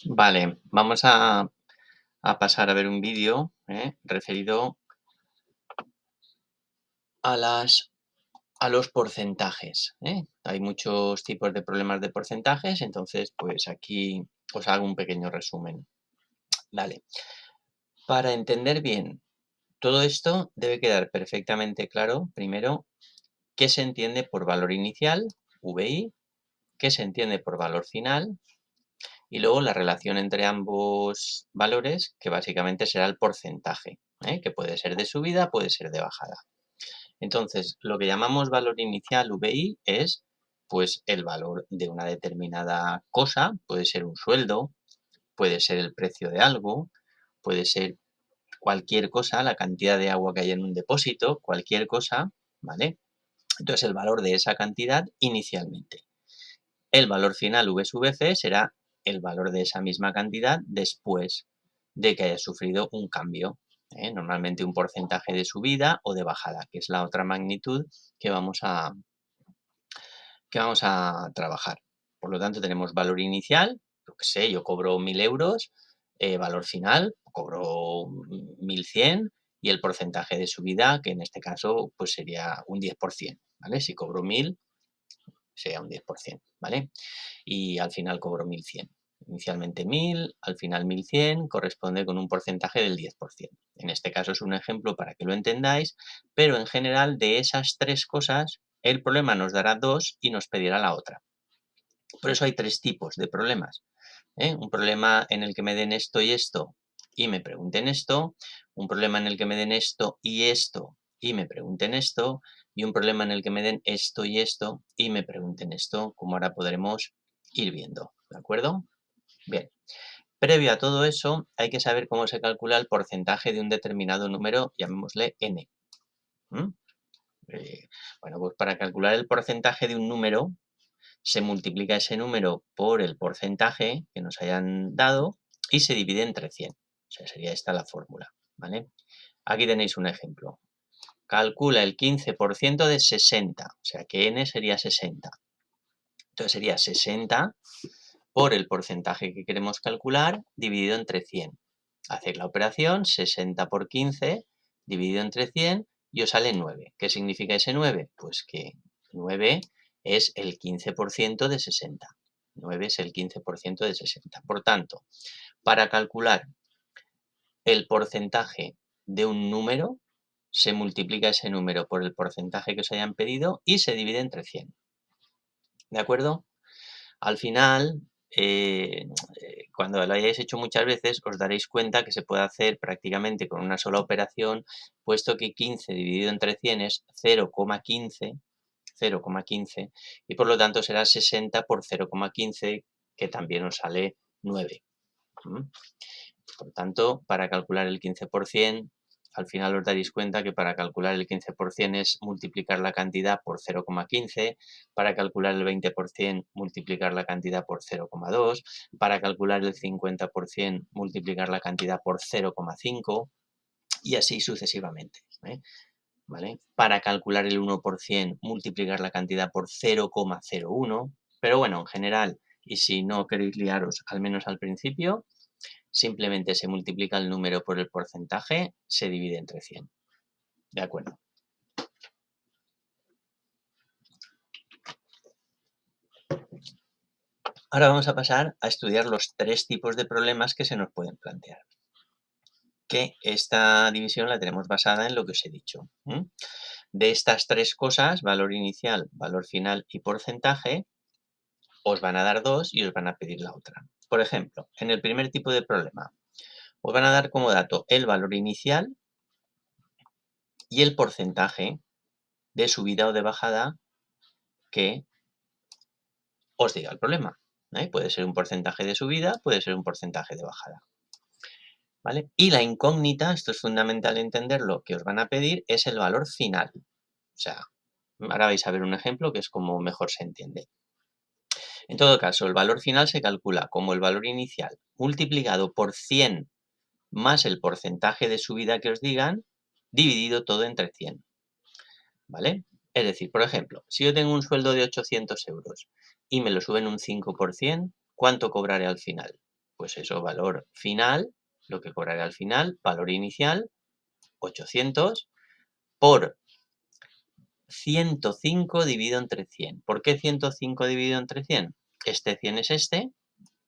Vale, vamos a pasar a ver un vídeo referido a a los porcentajes. Hay muchos tipos de problemas de porcentajes, entonces pues aquí os hago un pequeño resumen. Vale, para entender bien todo esto debe quedar perfectamente claro, primero, qué se entiende por valor inicial, VI, qué se entiende por valor final, y luego la relación entre ambos valores, que básicamente será el porcentaje, que puede ser de subida, puede ser de bajada. Entonces, lo que llamamos valor inicial, VI, es pues el valor de una determinada cosa, puede ser un sueldo, puede ser el precio de algo, puede ser cualquier cosa, la cantidad de agua que hay en un depósito, cualquier cosa, ¿vale? Entonces, el valor de esa cantidad inicialmente. El valor final V sub C será el valor de esa misma cantidad después de que haya sufrido un cambio, normalmente un porcentaje de subida o de bajada, que es la otra magnitud que vamos a trabajar. Por lo tanto, tenemos valor inicial, yo qué sé, yo cobro 1.000 euros, valor final, cobro 1.100 y el porcentaje de subida, que en este caso pues sería un 10%, ¿vale? Si cobro 1.000, sería un 10%, ¿vale? Y al final cobro 1.100. Inicialmente 1.000, al final 1.100, corresponde con un porcentaje del 10%. En este caso es un ejemplo para que lo entendáis, pero en general de esas tres cosas, el problema nos dará dos y nos pedirá la otra. Por eso hay tres tipos de problemas. Un problema en el que me den esto y me pregunten esto, un problema en el que me den esto y me pregunten esto, y un problema en el que me den esto y me pregunten esto, como ahora podremos ir viendo, ¿de acuerdo? Bien, previo a todo eso hay que saber cómo se calcula el porcentaje de un determinado número, llamémosle n. ¿Mm? Bueno, pues para calcular el porcentaje de un número, se multiplica ese número por el porcentaje que nos hayan dado y se divide entre 100. O sea, sería esta la fórmula, ¿vale? Aquí tenéis un ejemplo. Calcula el 15% de 60, o sea que n sería 60. Entonces sería 60 por el porcentaje que queremos calcular dividido entre 100. Hacéis la operación, 60 por 15 dividido entre 100 y os sale 9. ¿Qué significa ese 9? Pues que 9 es el 15% de 60. 9 es el 15% de 60. Por tanto, para calcular el porcentaje de un número, se multiplica ese número por el porcentaje que os hayan pedido y se divide entre 100. ¿De acuerdo? Al final, cuando lo hayáis hecho muchas veces, os daréis cuenta que se puede hacer prácticamente con una sola operación, puesto que 15 dividido entre 100 es 0,15, y por lo tanto será 60 por 0,15, que también os sale 9. Por tanto, para calcular el 15%, al final os daréis cuenta que para calcular el 15% es multiplicar la cantidad por 0,15, para calcular el 20% multiplicar la cantidad por 0,2, para calcular el 50% multiplicar la cantidad por 0,5 y así sucesivamente. ¿Vale? Para calcular el 1% multiplicar la cantidad por 0,01, pero bueno, en general, y si no queréis liaros, al menos al principio, simplemente se multiplica el número por el porcentaje, se divide entre 100. ¿De acuerdo? Ahora vamos a pasar a estudiar los tres tipos de problemas que se nos pueden plantear. Que esta división la tenemos basada en lo que os he dicho. De estas tres cosas, valor inicial, valor final y porcentaje, os van a dar dos y os van a pedir la otra. Por ejemplo, en el primer tipo de problema, os van a dar como dato el valor inicial y el porcentaje de subida o de bajada que os diga el problema. Puede ser un porcentaje de subida, puede ser un porcentaje de bajada. ¿Vale? Y la incógnita, esto es fundamental entenderlo, que os van a pedir es el valor final. O sea, ahora vais a ver un ejemplo que es como mejor se entiende. En todo caso, el valor final se calcula como el valor inicial multiplicado por 100 más el porcentaje de subida que os digan, dividido todo entre 100. ¿Vale? Es decir, por ejemplo, si yo tengo un sueldo de 800 euros y me lo suben un 5%, ¿cuánto cobraré al final? Pues eso, valor final, lo que cobraré al final, valor inicial, 800, por 105 dividido entre 100. ¿Por qué 105 dividido entre 100? Este 100 es este,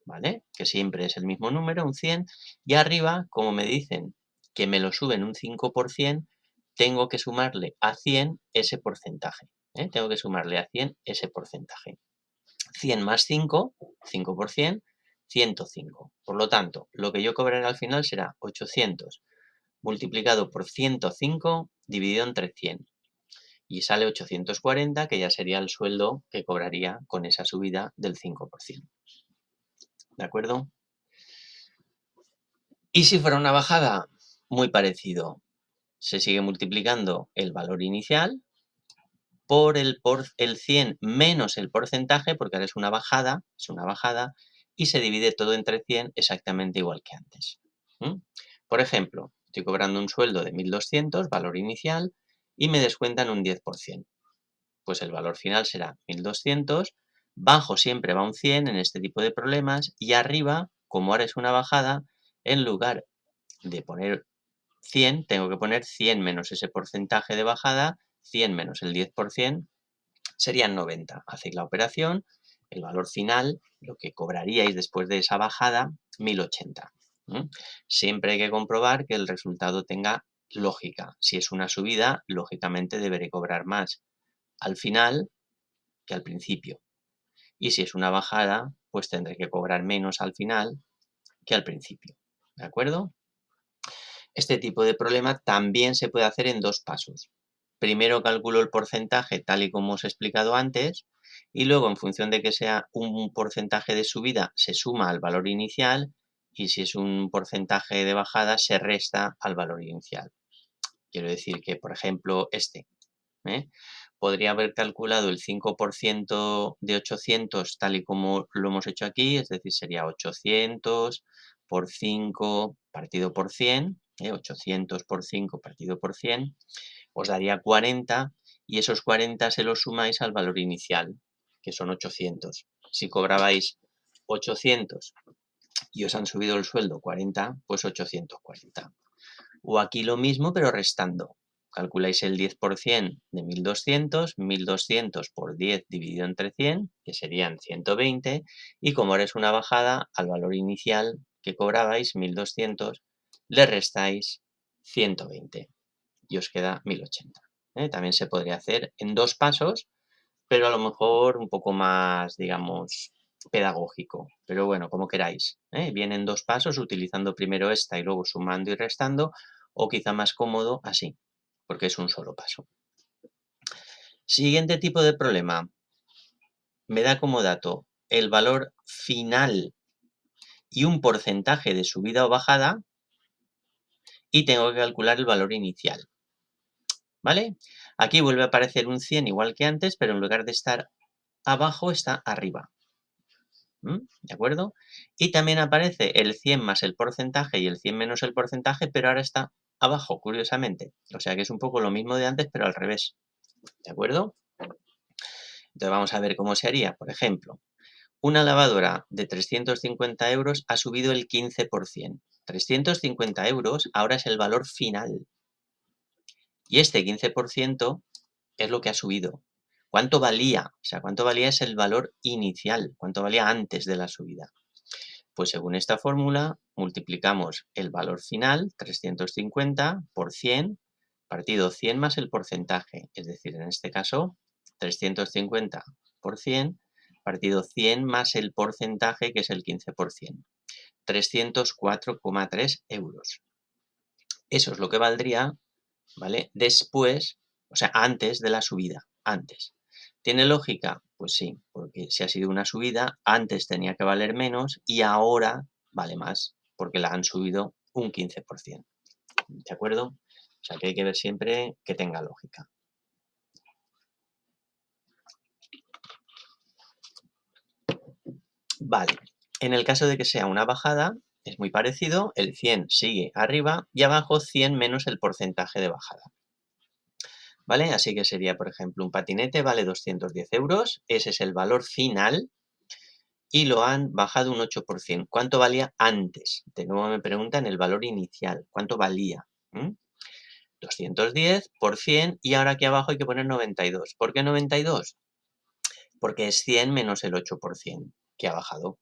¿vale? Que siempre es el mismo número, un 100. Y arriba, como me dicen que me lo suben un 5%, tengo que sumarle a 100 ese porcentaje. Tengo que sumarle a 100 ese porcentaje. 100 más 5, 5%, 105. Por lo tanto, lo que yo cobraré al final será 800 multiplicado por 105 dividido entre 100. Y sale 840, que ya sería el sueldo que cobraría con esa subida del 5%. ¿De acuerdo? Y si fuera una bajada, muy parecido. Se sigue multiplicando el valor inicial por el 100 menos el porcentaje, porque ahora es una bajada, y se divide todo entre 100 exactamente igual que antes. Por ejemplo, estoy cobrando un sueldo de 1.200, valor inicial, y me descuentan un 10%. Pues el valor final será 1.200, bajo siempre va un 100 en este tipo de problemas, y arriba, como ahora es una bajada, en lugar de poner 100, tengo que poner 100 menos ese porcentaje de bajada, 100 menos el 10%, serían 90. Hacéis la operación, el valor final, lo que cobraríais después de esa bajada, 1.080. Siempre hay que comprobar que el resultado tenga lógica. Si es una subida, lógicamente deberé cobrar más al final que al principio. Y si es una bajada, pues tendré que cobrar menos al final que al principio. ¿De acuerdo? Este tipo de problema también se puede hacer en dos pasos. Primero calculo el porcentaje tal y como os he explicado antes y luego en función de que sea un porcentaje de subida se suma al valor inicial y si es un porcentaje de bajada se resta al valor inicial. Quiero decir que, por ejemplo, ¿eh? Podría haber calculado el 5% de 800 tal y como lo hemos hecho aquí, es decir, sería 800 por 5 partido por 100, 800 por 5 partido por 100, os daría 40 y esos 40 se los sumáis al valor inicial, que son 800. Si cobrabais 800 y os han subido el sueldo 40, pues 840. O aquí lo mismo, pero restando. Calculáis el 10% de 1.200, 1.200 por 10 dividido entre 100, que serían 120, y como ahora es una bajada, al valor inicial que cobrabais, 1.200, le restáis 120 y os queda 1.080. También se podría hacer en dos pasos, pero a lo mejor un poco más, digamos, pedagógico. Pero bueno, como queráis. Bien en dos pasos, utilizando primero esta y luego sumando y restando, o quizá más cómodo así, porque es un solo paso. Siguiente tipo de problema. Me da como dato el valor final y un porcentaje de subida o bajada y tengo que calcular el valor inicial. ¿Vale? Aquí vuelve a aparecer un 100 igual que antes, pero en lugar de estar abajo está arriba. ¿De acuerdo? Y también aparece el 100 más el porcentaje y el 100 menos el porcentaje, pero ahora está abajo, curiosamente. O sea que es un poco lo mismo de antes, pero al revés. ¿De acuerdo? Entonces vamos a ver cómo se haría. Por ejemplo, una lavadora de 350 euros ha subido el 15%. 350 euros ahora es el valor final. Y este 15% es lo que ha subido. ¿Cuánto valía? O sea, ¿cuánto valía es el valor inicial? ¿Cuánto valía antes de la subida? Pues según esta fórmula, multiplicamos el valor final, 350, por 100, partido 100 más el porcentaje. Es decir, en este caso, 350 por 100, partido 100 más el porcentaje, que es el 15%. 304,3 euros. Eso es lo que valdría, ¿vale? Después, o sea, antes de la subida, antes. ¿Tiene lógica? Pues sí, porque si ha sido una subida, antes tenía que valer menos y ahora vale más, porque la han subido un 15%. ¿De acuerdo? O sea que hay que ver siempre que tenga lógica. Vale, en el caso de que sea una bajada, es muy parecido, el 100 sigue arriba y abajo 100 menos el porcentaje de bajada. ¿Vale? Así que sería, por ejemplo, un patinete vale 210 euros, ese es el valor final. y lo han bajado un 8%. ¿Cuánto valía antes? De nuevo me preguntan el valor inicial. ¿Cuánto valía? 210 por 100 y ahora aquí abajo hay que poner 92. ¿Por qué 92? Porque es 100 menos el 8% que ha bajado.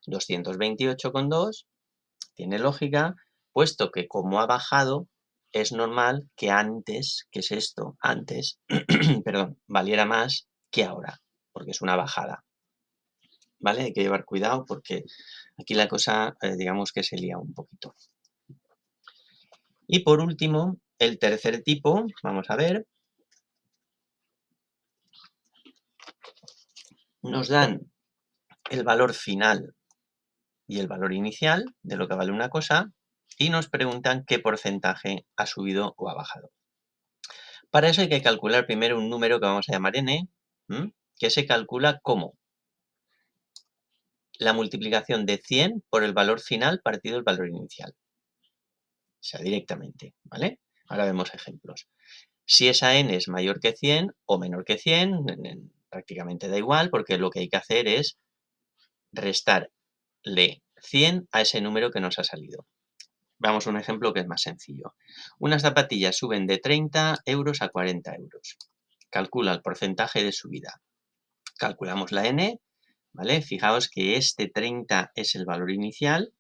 228,2 tiene lógica, puesto que como ha bajado, es normal que antes, ¿qué es esto? Antes, perdón, valiera más que ahora, porque es una bajada. ¿Vale? Hay que llevar cuidado porque aquí la cosa, digamos que se lía un poquito. Y por último, el tercer tipo, vamos a ver, nos dan el valor final y el valor inicial de lo que vale una cosa y nos preguntan qué porcentaje ha subido o ha bajado. Para eso hay que calcular primero un número que vamos a llamar n, que se calcula como la multiplicación de 100 por el valor final partido del valor inicial. O sea, directamente, ¿vale? Ahora vemos ejemplos. Si esa n es mayor que 100 o menor que 100, prácticamente da igual, porque lo que hay que hacer es restarle 100 a ese número que nos ha salido. Vamos a un ejemplo que es más sencillo. Unas zapatillas suben de 30 euros a 40 euros. Calcula el porcentaje de subida. Calculamos la n, ¿vale? Fijaos que este 30 es el valor inicial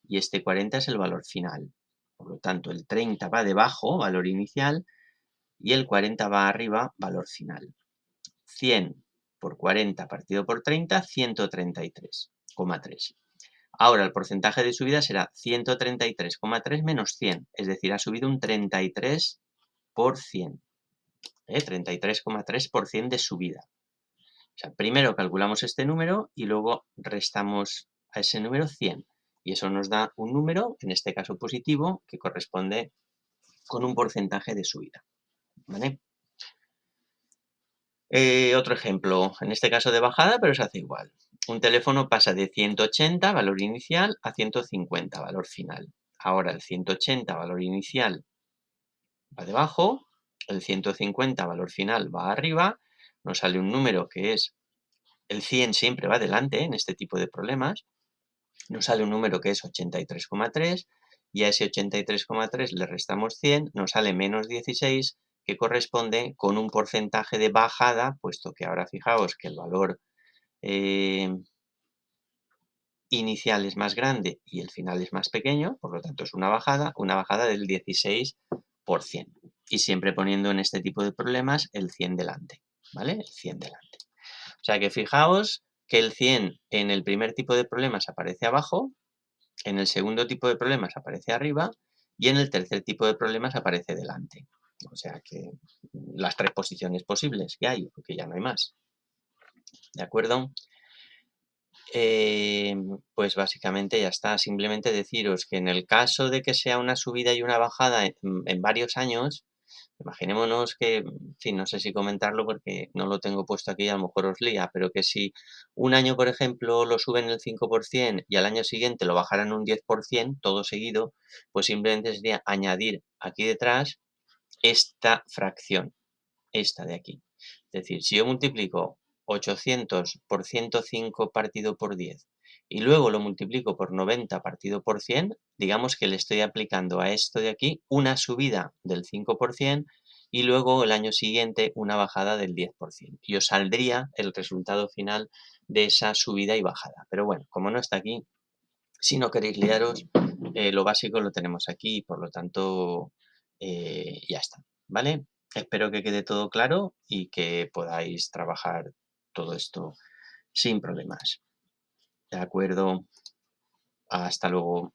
y este 40 es el valor final. Por lo tanto, el 30 va debajo, valor inicial, y el 40 va arriba, valor final. 100 por 40 partido por 30, 133,3. Ahora el porcentaje de subida será 133,3 menos 100, es decir, ha subido un 33%. 33,3% de subida. O sea, primero calculamos este número y luego restamos a ese número 100. Y eso nos da un número, en este caso positivo, que corresponde con un porcentaje de subida. ¿Vale? Otro ejemplo, en este caso de bajada, pero se hace igual. Un teléfono pasa de 180, valor inicial, a 150, valor final. Ahora el 180, valor inicial, va debajo, el 150, valor final, va arriba, nos sale un número que es, el 100 siempre va delante en este tipo de problemas, nos sale un número que es 83,3 y a ese 83,3 le restamos 100, nos sale menos 16, que corresponde con un porcentaje de bajada, puesto que ahora fijaos que el valor inicial es más grande y el final es más pequeño, por lo tanto es una bajada del 16%. Y siempre poniendo en este tipo de problemas el 100 delante, ¿vale? El 100 delante. O sea que fijaos que el 100 en el primer tipo de problemas aparece abajo, en el segundo tipo de problemas aparece arriba y en el tercer tipo de problemas aparece delante. O sea que las tres posiciones posibles que hay, porque ya no hay más. ¿De acuerdo? Pues básicamente ya está. Simplemente deciros que en el caso de que sea una subida y una bajada en varios años, imaginémonos que, en fin, no sé si comentarlo porque no lo tengo puesto aquí y a lo mejor os lía, pero que si un año, por ejemplo, lo suben el 5% y al año siguiente lo bajaran un 10%, todo seguido, pues simplemente sería añadir aquí detrás esta fracción, esta de aquí. Es decir, si yo multiplico 800 por 105 partido por 10 y luego lo multiplico por 90 partido por 100, digamos que le estoy aplicando a esto de aquí una subida del 5% y luego el año siguiente una bajada del 10%. Y os saldría el resultado final de esa subida y bajada. Pero bueno, como no está aquí, si no queréis liaros, lo básico lo tenemos aquí y por lo tanto ya está, ¿vale? Espero que quede todo claro y que podáis trabajar todo esto sin problemas. De acuerdo, hasta luego.